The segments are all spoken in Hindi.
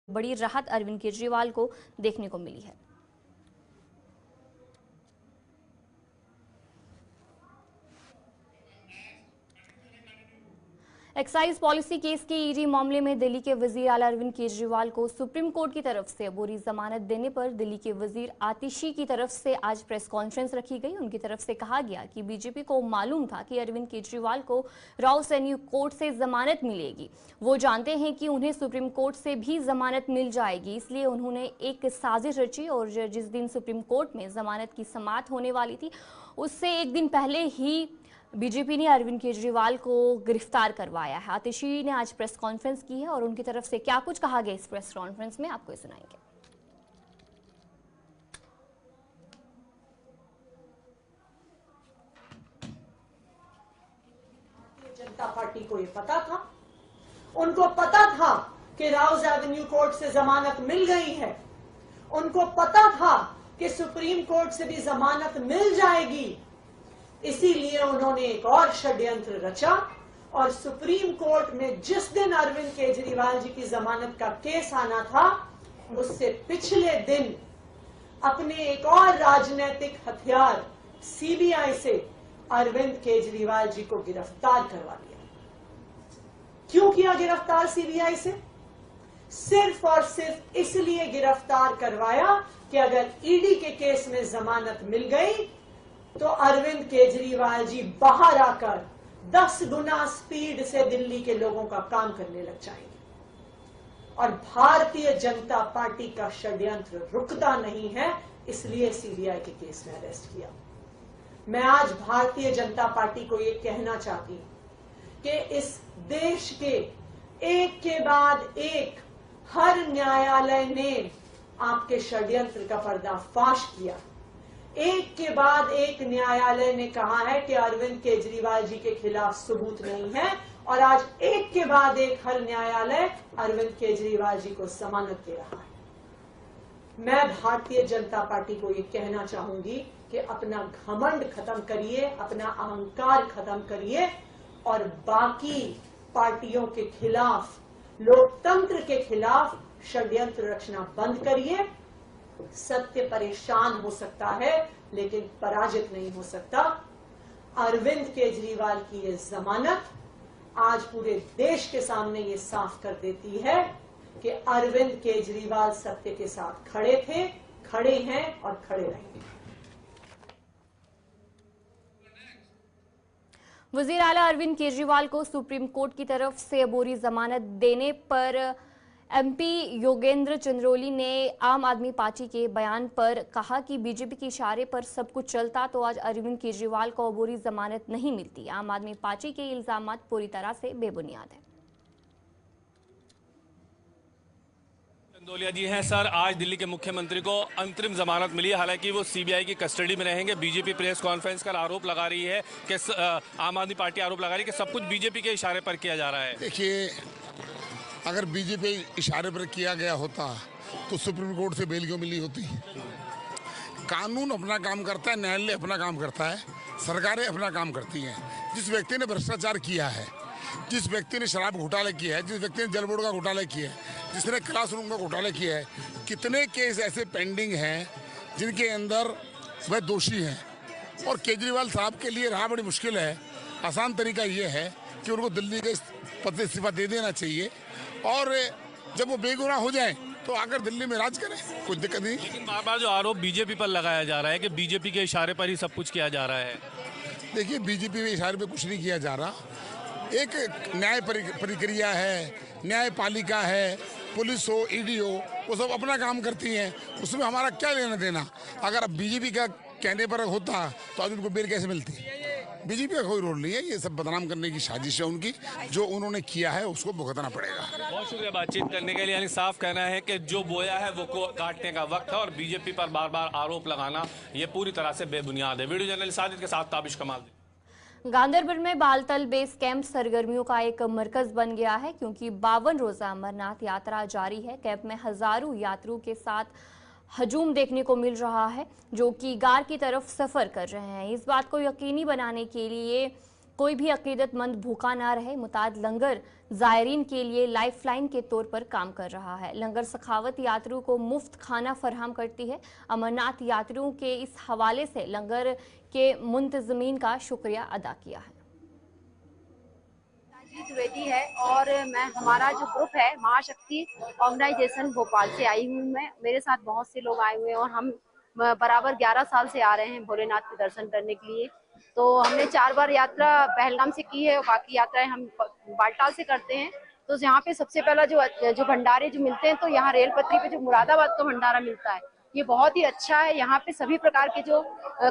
बड़ी राहत अरविंद केजरीवाल को देखने को मिली है। एक्साइज पॉलिसी केस के ईडी मामले में दिल्ली के वजीर आला अरविंद केजरीवाल को सुप्रीम कोर्ट की तरफ से अबूरी जमानत देने पर दिल्ली के वजीर आतिशी की तरफ से आज प्रेस कॉन्फ्रेंस रखी गई। उनकी तरफ से कहा गया कि बीजेपी को मालूम था कि अरविंद केजरीवाल को रावसैनी कोर्ट से जमानत मिलेगी। वो जानते हैं कि उन्हें सुप्रीम कोर्ट से भी जमानत मिल जाएगी, इसलिए उन्होंने एक साजिश रची और जिस दिन सुप्रीम कोर्ट में जमानत की समाअत होने वाली थी उससे एक दिन पहले ही बीजेपी ने अरविंद केजरीवाल को गिरफ्तार करवाया है। आतिशी ने आज प्रेस कॉन्फ्रेंस की है और उनकी तरफ से क्या कुछ कहा गया इस प्रेस कॉन्फ्रेंस में आपको सुनाएंगे। जनता पार्टी को ये पता था, उनको पता था कि राउज एवेन्यू कोर्ट से जमानत मिल गई है, उनको पता था कि सुप्रीम कोर्ट से भी जमानत मिल जाएगी। इसीलिए उन्होंने एक और षड्यंत्र रचा और सुप्रीम कोर्ट में जिस दिन अरविंद केजरीवाल जी की जमानत का केस आना था उससे पिछले दिन अपने एक और राजनीतिक हथियार सीबीआई से अरविंद केजरीवाल जी को गिरफ्तार करवा लिया। क्यों किया गिरफ्तार सीबीआई से? सिर्फ और सिर्फ इसलिए गिरफ्तार करवाया कि अगर ईडी के केस में जमानत मिल गई तो अरविंद केजरीवाल जी बाहर आकर 10 गुना स्पीड से दिल्ली के लोगों का काम करने लग जाएंगे। और भारतीय जनता पार्टी का षड्यंत्र रुकता नहीं है, इसलिए सीबीआई के केस में अरेस्ट किया। मैं आज भारतीय जनता पार्टी को यह कहना चाहती हूं कि इस देश के एक के बाद एक हर न्यायालय ने आपके षड्यंत्र का पर्दाफाश किया। एक के बाद एक न्यायालय ने कहा है कि अरविंद केजरीवाल जी के खिलाफ सबूत नहीं है और आज एक के बाद एक हर न्यायालय अरविंद केजरीवाल जी को जमानत दे रहा है। मैं भारतीय जनता पार्टी को ये कहना चाहूंगी कि अपना घमंड खत्म करिए, अपना अहंकार खत्म करिए और बाकी पार्टियों के खिलाफ, लोकतंत्र के खिलाफ षड्यंत्र रचना बंद करिए। सत्य परेशान हो सकता है लेकिन पराजित नहीं हो सकता। अरविंद केजरीवाल की ये जमानत आज पूरे देश के सामने ये साफ कर देती है कि अरविंद केजरीवाल सत्य के साथ खड़े थे, खड़े हैं और खड़े रहेंगे। वजीर आला अरविंद केजरीवाल को सुप्रीम कोर्ट की तरफ से अबूरी जमानत देने पर एमपी योगेंद्र चंद्रोली ने आम आदमी पार्टी के बयान पर कहा कि बीजेपी के इशारे पर सब कुछ चलता तो आज अरविंद केजरीवाल को अबूरी जमानत नहीं मिलती। आम आदमी पार्टी के इल्जामात पूरी तरह से बेबुनियाद है। चंदोलिया जी हैं सर, आज दिल्ली के मुख्यमंत्री को अंतरिम जमानत मिली है, हालांकि वो सीबीआई की कस्टडी में रहेंगे। बीजेपी प्रेस कॉन्फ्रेंस कर आरोप लगा रही है कि आम आदमी पार्टी आरोप लगा रही है कि सब कुछ बीजेपी के इशारे पर किया जा रहा है। देखिए, अगर बीजेपी इशारे पर किया गया होता तो सुप्रीम कोर्ट से बेल क्यों मिली होती? कानून अपना काम करता है, न्यायालय अपना काम करता है, सरकारें अपना काम करती हैं। जिस व्यक्ति ने भ्रष्टाचार किया है, जिस व्यक्ति ने शराब घोटाला किया है, जिस व्यक्ति ने जल बोर्ड का घोटाला किया है, जिसने क्लासरूम का घोटाला किया है, कितने केस ऐसे पेंडिंग हैं जिनके अंदर वह दोषी हैं। और केजरीवाल साहब के लिए रहा बड़ी मुश्किल है। आसान तरीका ये है कि उनको दिल्ली के पद से इस्तीफा दे देना चाहिए और जब वो बेगुनाह हो जाए तो आकर दिल्ली में राज करें, कोई दिक्कत नहीं। लेकिन बार बार जो आरोप बीजेपी पर लगाया जा रहा है कि बीजेपी के इशारे पर ही सब कुछ किया जा रहा है। देखिए, बीजेपी के इशारे पे कुछ नहीं किया जा रहा। एक न्याय प्रक्रिया है, न्यायपालिका है, पुलिस हो, ईडी हो, वो सब अपना काम करती हैं, उसमें हमारा क्या लेना देना। अगर अब बीजेपी का कहने पर होता तो आज उनको बेल कैसे मिलती? बीजेपी का कोई रोल नहीं है, ये सब बदनाम करने की साजिश है उनकी। जो उन्होंने किया है उसको भुगतना पड़ेगा। बहुत शुक्रिया बातचीत करने के लिए। यानी साफ कहना है कि जो बोया है वो काटने का वक्त है और बीजेपी पर बार बार आरोप लगाना ये पूरी तरह से बेबुनियाद है। वीडियो जर्नलिस्ट साजिद के साथ ताबिश कमाल। गांधरबल में बालतल बेस कैंप सरगर्मियों का एक मरकज बन गया है क्योंकि 52 रोजा अमरनाथ यात्रा जारी है। कैंप में हजारों यात्रियों के साथ हजूम देखने को मिल रहा है जो कि गार की तरफ सफर कर रहे हैं। इस बात को यकीनी बनाने के लिए कोई भी अकीदतमंद भूखा ना रहे। मुताद लंगर जायरीन के लिए लाइफलाइन के तौर पर काम कर रहा है। लंगर सखावत यात्रियों को मुफ्त खाना फराहम करती है। अमरनाथ यात्रियों के इस हवाले से लंगर के मुंतजमीन का शुक्रिया अदा किया है। द्विवेदी है और मैं हमारा जो ग्रुप है महाशक्ति ऑर्गेनाइजेशन भोपाल से आई हूँ। मैं मेरे साथ बहुत से लोग आए हुए हैं और हम बराबर 11 साल से आ रहे हैं भोलेनाथ के दर्शन करने के लिए। तो हमने 4 बार यात्रा पहलगाम से की है और बाकी यात्राएं हम बालटाल से करते हैं। तो यहाँ पे सबसे पहला जो भंडारे जो मिलते हैं, तो यहाँ रेल पटरी पे जो मुरादाबाद का भंडारा मिलता है, ये बहुत ही अच्छा है। यहाँ पे सभी प्रकार के जो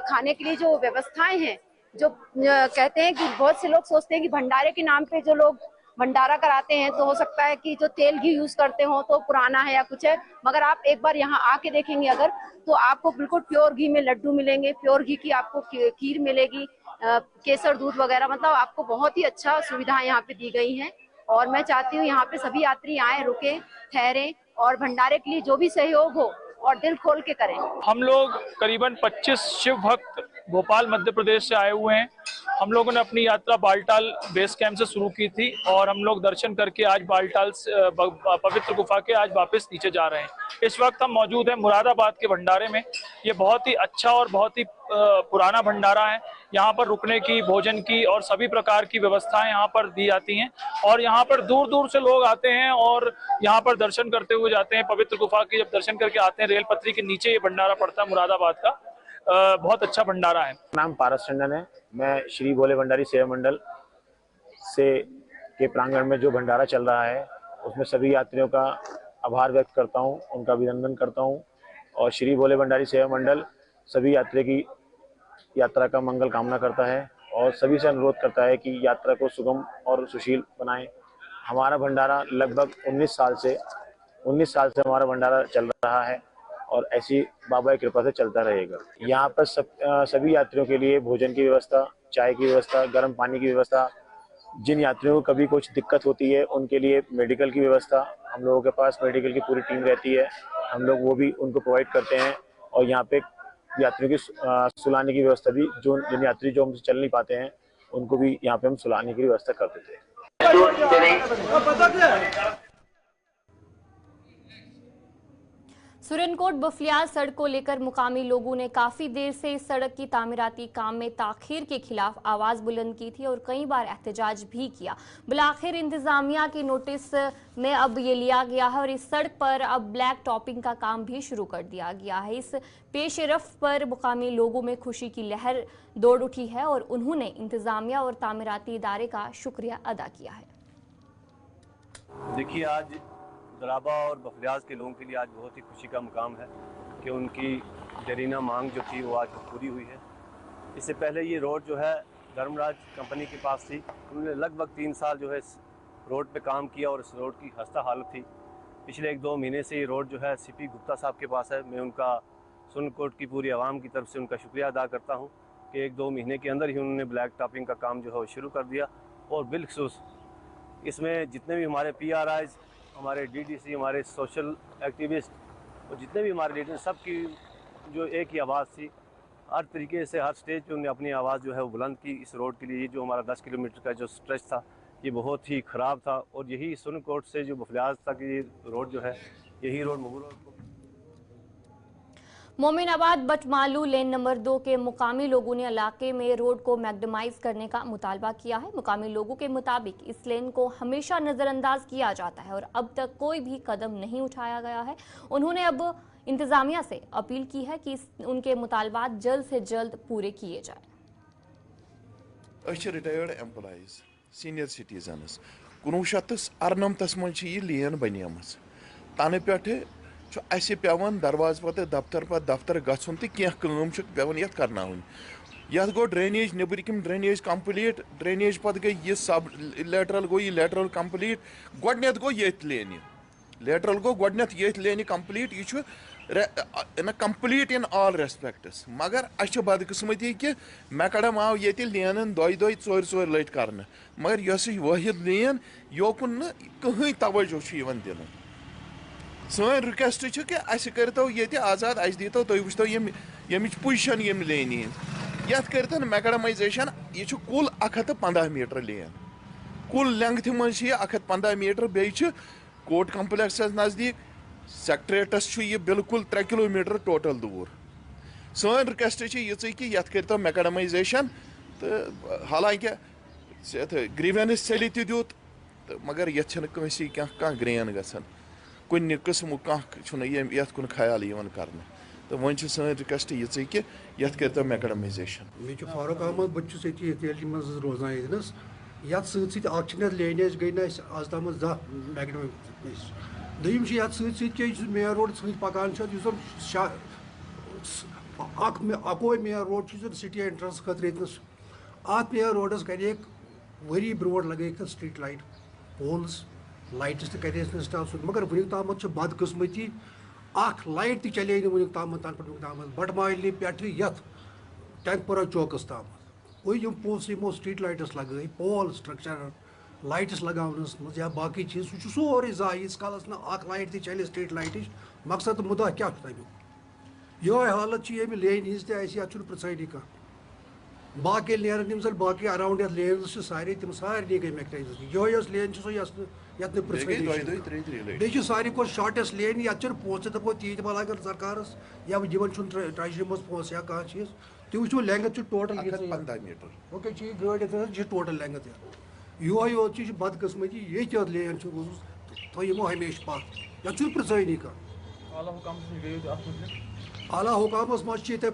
खाने के लिए जो व्यवस्थाएं हैं, जो कहते हैं कि बहुत से लोग सोचते हैं कि भंडारे के नाम पे जो लोग भंडारा कराते हैं तो हो सकता है कि जो तेल घी यूज करते हो तो पुराना है या कुछ है, मगर आप एक बार यहाँ आके देखेंगे अगर, तो आपको बिल्कुल प्योर घी में लड्डू मिलेंगे, प्योर घी की आपको खीर मिलेगी, केसर दूध वगैरह, मतलब आपको बहुत ही अच्छा सुविधाएं यहाँ पे दी गई हैं। और मैं चाहती हूँ यहाँ पे सभी यात्री आए, रुके, ठहरे और भंडारे के लिए जो भी सहयोग हो और दिल खोल के करें। हम लोग करीबन 25 शिव भक्त भोपाल मध्य प्रदेश से आए हुए हैं। हम लोगों ने अपनी यात्रा बालटाल बेस कैंप से शुरू की थी और हम लोग दर्शन करके आज बालटाल पवित्र गुफा के आज वापस नीचे जा रहे हैं। इस वक्त हम मौजूद हैं मुरादाबाद के भंडारे में। ये बहुत ही अच्छा और बहुत ही पुराना भंडारा है। यहाँ पर रुकने की, भोजन की और सभी प्रकार की व्यवस्थाएं यहाँ पर दी जाती हैं और यहाँ पर दूर दूर से लोग आते हैं और यहाँ पर दर्शन करते हुए जाते हैं। पवित्र गुफा के जब दर्शन करके आते हैं, रेल पटरी के नीचे ये भंडारा पड़ता है मुरादाबाद का। बहुत अच्छा भंडारा है। नाम पारस टंडन है। मैं श्री भोले भंडारी सेवा मंडल से के प्रांगण में जो भंडारा चल रहा है उसमें सभी यात्रियों का आभार व्यक्त करता हूं, उनका अभिनंदन करता हूं और श्री भोले भंडारी सेवा मंडल सभी यात्री की यात्रा का मंगल कामना करता है और सभी से अनुरोध करता है कि यात्रा को सुगम और सुशील बनाएं। हमारा भंडारा लगभग 19 साल से हमारा भंडारा चल रहा है और ऐसी बाबा की कृपा से चलता रहेगा। यहाँ पर सभी यात्रियों के लिए भोजन की व्यवस्था, चाय की व्यवस्था, गर्म पानी की व्यवस्था, जिन यात्रियों को कभी कुछ दिक्कत होती है उनके लिए मेडिकल की व्यवस्था, हम लोगों के पास मेडिकल की पूरी टीम रहती है, हम लोग वो भी उनको प्रोवाइड करते हैं। और यहाँ पे यात्रियों की सुलाने की व्यवस्था भी, जिन यात्री जो हमसे चल नहीं पाते हैं उनको भी यहाँ पे हम सुलाने की व्यवस्था कर देते हैं। सुरनकोट बफलियाल सड़क को लेकर मुकामी लोगों ने काफी देर से इस सड़क की तामीराती काम में ताखीर के खिलाफ आवाज बुलंद की थी और कई बार एहतजाज भी किया। बिलाखिर इंतजामिया की नोटिस में अब ये लिया गया है और इस सड़क पर अब ब्लैक टॉपिंग का काम भी शुरू कर दिया गया है। इस पेश रफ्त पर मुकामी लोगों में खुशी की लहर दौड़ उठी है और उन्होंने इंतजामिया और तामीराती इदारे का शुक्रिया अदा किया है। देखिए, आज दराबा और बफलियाज के लोगों के लिए आज बहुत ही खुशी का मुकाम है कि उनकी जरीना मांग जो थी वो आज पूरी हुई है। इससे पहले ये रोड जो है धर्मराज कंपनी के पास थी, उन्होंने लगभग 3 साल जो है इस रोड पे काम किया और इस रोड की खस्ता हालत थी। पिछले 1-2 महीने से ये रोड जो है सीपी गुप्ता साहब के पास है। मैं उनका सुरनकोट की पूरी आवाम की तरफ से उनका शुक्रिया अदा करता हूँ कि 1-2 महीने के अंदर ही उन्होंने ब्लैक टॉपिंग का काम जो है वो शुरू कर दिया। और बिलखसूस इसमें जितने भी हमारे PRIs, हमारे DDC, हमारे सोशल एक्टिविस्ट और जितने भी हमारे लीडर, सब की जो एक ही आवाज़ थी। हर तरीके से हर स्टेज पे उन्होंने अपनी आवाज़ जो है वो बुलंद की इस रोड के लिए। ये जो हमारा 10 किलोमीटर का जो स्ट्रेच था ये बहुत ही ख़राब था और यही सुरनकोट से जो बफलियाज तक ये रोड जो है, यही road Magoor Mominabad Batmaloo lane number 2 के मुकामी लोगों ने इलाके में रोड को मैग्डमाइज करने का मुतालबा किया है। मुकामी लोगों के मुताबिक इस लेन को हमेशा नजरअंदाज किया जाता है और अब तक कोई भी कदम नहीं उठाया गया है। उन्होंने अब इंतजामिया से अपील की है कि उनके मुतालबात जल्द से जल्द पूरे किए जाए। रिटायर्ड एम्प्लॉइज, सीनियर सिटीजन्स 1998 मज लेन बनियाम तन पे पेवान दरवाज पत दफ्तर गन तो कह पेवान ये कर यह गो ड्रेनेज नबरकम ड्रेनेज कंप्लीट, ड्रेनेज पत गई ये सब लेटरल गो, ये लेटरल कंप्लीट गोडनेथ गो ये लेन, लेटरल गो गोडनेथ ये लेन कंप्लीट, यह कंप्लीट इन ऑल रेस्पेक्ट्स। मगर अ बदकिस्मती कि मैकडम आव ये लेन 2-4 लट कर, मगर यह वाहिद लेन योकुन कहीं तवज्जो दिन। सन रिक्वेस्ट कि अस करतो ये आज़ाद, अस दीतो तुम वो यम पोजिशन यम लेन ये करतन मैकडमाइजेशन ये कुल 115 मीटर लेन कुल लेंथ मज 115 मीटर बे कोर्ट कम्प्लेक्स नज़दीक सेक्रेटरीस ये बिल्कुल 3 किलोमीटर टोटल दूर सन रिक्वेस्ट ये कि ये कर मैकेडमाइजेशन तो हालांकि ग्रीवेंस चल तुत तो मगर ये क्या ग्रेन गन कुन किस्म ये कुन ख्याल कर तो वो सन रिक्वेस्ट ये कि ये कर मैकेडमाइजेशन मे फारूक अहमद बहुत मज रोजान ये लेनेज गई ना आज तम मैकेडमाइज दम ये मेन रोड सत पकान अकोई मेन रोड सिटी एंट्रेंस खतर अत मेन रोडस कर वरी ब्रो लगे स्ट्रीट लाइट पोल्स लाइट्स तो कर इंस्टॉल मगर वुक ताम बदकिस्मती लाइट तो चले वुक ताम तन ताम बटमाइल पे टैंकपुरा चौकस ताम वो पोल्स यमो स्ट्रीट लाइट्स लगे पोल स्ट्रक्चर लाइट्स लगावनस या बाकी चीज सह सोरे जाय यीस कालस ना लाइट तो चले स्ट्रीट लाइट मकसद मुद्दा क्या तमिक ये हालत ये लेन हज तह प्रसानी कह बाकी लेन बाकी अराउंड ये लेन सारे तम सारे गई मैकेनाइज ये लेन ये प्रसानी सारे को शार्टेस्ट लेन ये पोच दपो तीत बल अगर सरकारस या ट्रेजरी मज पोस या कह चीज तुम वो लेंथ टोटल 15 मीटर ओके गाड़ी टोटल लेंथ ये योत बदकिस्मती ये लेन थो हमेशा पा ये प्रसानी कह आला हुकामस मज पे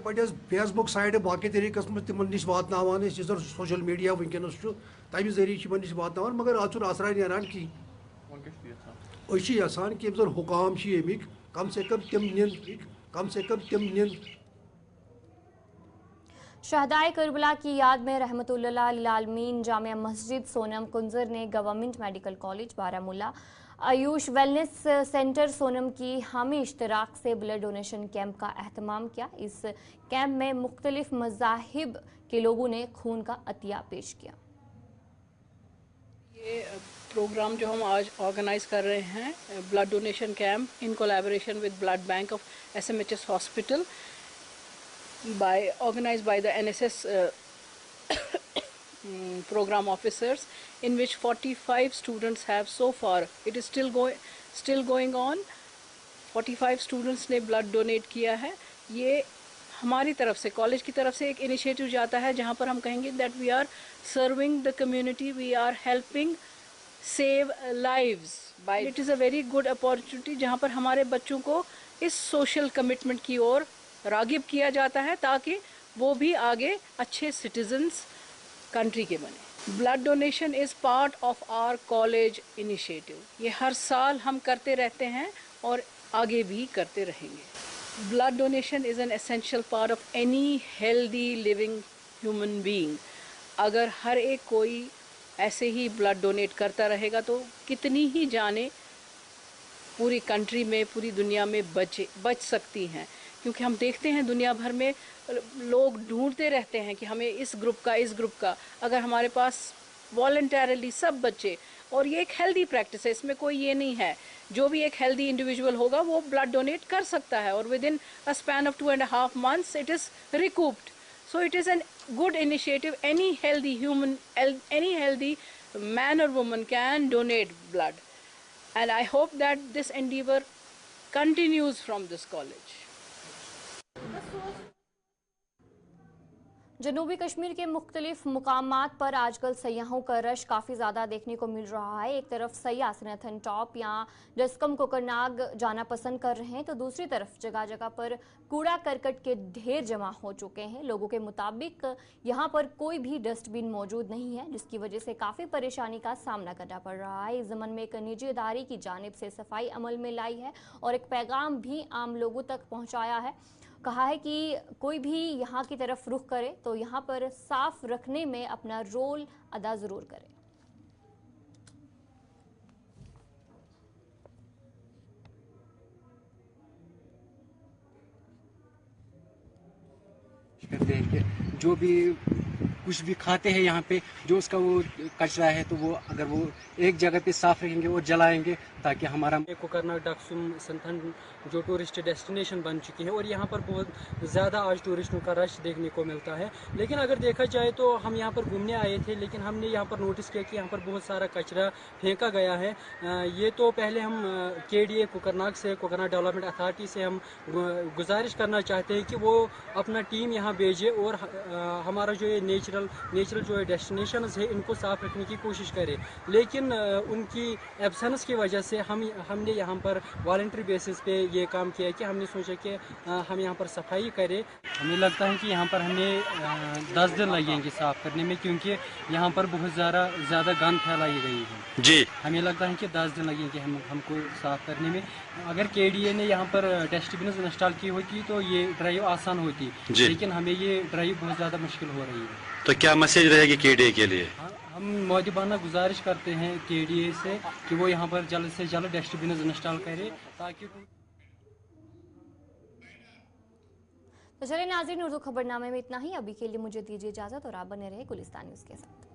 फेसबुक साइड बाकी तरीकस मज तिमन नश वातान सोशल मीडिया वनकस तम जरिए नश वातान मगर आज असरा नान कहीं यसान कि जन हुकाम अमिक कम से कम निन शहदाए करबला की याद में रहमतुल्लाह लिल आलमीन जामिया मस्जिद सोनम कुंजर ने government medical college Baramulla Ayush wellness centre Sonam की हामी इश्तराक से ब्लड डोनेशन कैंप का एहतमाम किया। इस कैंप में मुख्तलिफ मज़ाहिब के लोगों ने खून का अतिया पेश किया। ये प्रोग्राम जो हम आज ऑर्गेनाइज कर रहे हैं blood donation camp in collaboration with blood bank of SMHS hospital organized by the NSS program officers, in which 45 students have so far, it is still going on, 45 students ने blood donate किया है। ये हमारी तरफ से कॉलेज की तरफ से एक इनिशिएटिव जाता है जहाँ पर हम कहेंगे that we are serving the community, we are helping save lives by, it is a very good opportunity जहाँ पर हमारे बच्चों को इस सोशल कमिटमेंट की ओर रागिब किया जाता है ताकि वो भी आगे अच्छे सिटीजन्स कंट्री के बने। Blood donation is part of our college initiative, ये हर साल हम करते रहते हैं और आगे भी करते रहेंगे। Blood donation is an essential part of any healthy living human being. अगर हर एक कोई ऐसे ही ब्लड डोनेट करता रहेगा तो कितनी ही जानें पूरी कंट्री में, पूरी दुनिया में बच सकती हैं, क्योंकि हम देखते हैं दुनिया भर में लोग ढूंढते रहते हैं कि हमें इस ग्रुप का, अगर हमारे पास वॉलंटरली सब बच्चे, और ये एक हेल्दी प्रैक्टिस है, इसमें कोई ये नहीं है, जो भी एक हेल्दी इंडिविजुअल होगा वो ब्लड डोनेट कर सकता है और within a span of 2.5 months it is recouped. So it is an good initiative, any healthy man और woman can donate blood, and I hope that this endeavor continues from this college. जनूबी कश्मीर के मुख्तलिफ मुकामात पर आजकल सयाहों का रश काफ़ी ज़्यादा देखने को मिल रहा है। एक तरफ सयाह सिनथन टॉप या डस्कम कोकरनाग जाना पसंद कर रहे हैं तो दूसरी तरफ जगह जगह पर कूड़ा करकट के ढेर जमा हो चुके हैं। लोगों के मुताबिक यहाँ पर कोई भी डस्टबिन मौजूद नहीं है, जिसकी वजह से काफ़ी परेशानी का सामना करना पड़ रहा है। इस ज़मन में एक निजी इदारे की जानिब से सफाई अमल में लाई है और एक पैगाम भी आम लोगों तक पहुँचाया है। कहा है कि कोई भी यहाँ की तरफ रुख करे तो यहाँ पर साफ रखने में अपना रोल अदा ज़रूर करे। करते हैं कि जो भी कुछ भी खाते हैं यहाँ पे, जो उसका वो कचरा है तो वो अगर वो एक जगह पे साफ रखेंगे और जलाएंगे ताकि हमारा कोकरनाग डाकसुम संथन जो टूरिस्ट डेस्टिनेशन बन चुकी है और यहाँ पर बहुत ज़्यादा आज टूरिस्टों का रश देखने को मिलता है। लेकिन अगर देखा जाए तो हम यहाँ पर घूमने आए थे, लेकिन हमने यहाँ पर नोटिस किया कि यहाँ पर बहुत सारा कचरा फेंका गया है। ये तो पहले हम KDA कोकरनाग से, कोकरनाग डेवलपमेंट अथॉरिटी से हम गुजारिश करना चाहते हैं कि वो अपना टीम यहाँ भेजे और हमारा जो ये नेचुरल जो है डेस्टिनेशंस है इनको साफ रखने की कोशिश करे। लेकिन उनकी एब्सेंस की वजह से हमने यहाँ पर वॉलंटरी बेसिस पे ये काम किया कि हमने सोचा कि हम यहाँ पर सफाई करें। हमें लगता है कि यहाँ पर हमें 10 दिन लगेंगे साफ करने में, क्योंकि यहाँ पर बहुत ज़्यादा गंद फैलाई गई है जी। हमें लगता है कि 10 दिन लगेंगे हमको साफ करने में। अगर KDA ने यहाँ पर डस्टबिन इंस्टॉल की होती तो ये ड्राइव आसान होती, लेकिन हमें ये ड्राइव बहुत ज़्यादा मुश्किल हो रही है। तो क्या मैसेज रहेगी KDA के लिए? हम मौजूदाना गुजारिश करते हैं KDA से कि वो यहाँ पर जल्द से जल्द डस्टबिन इंस्टॉल करे ताकि। तो चलिए नाज़रीन, उर्दू खबरनामे में इतना ही। अभी के लिए मुझे दीजिए इजाज़त और आप बने रहे गुलिस्तान न्यूज़ के साथ।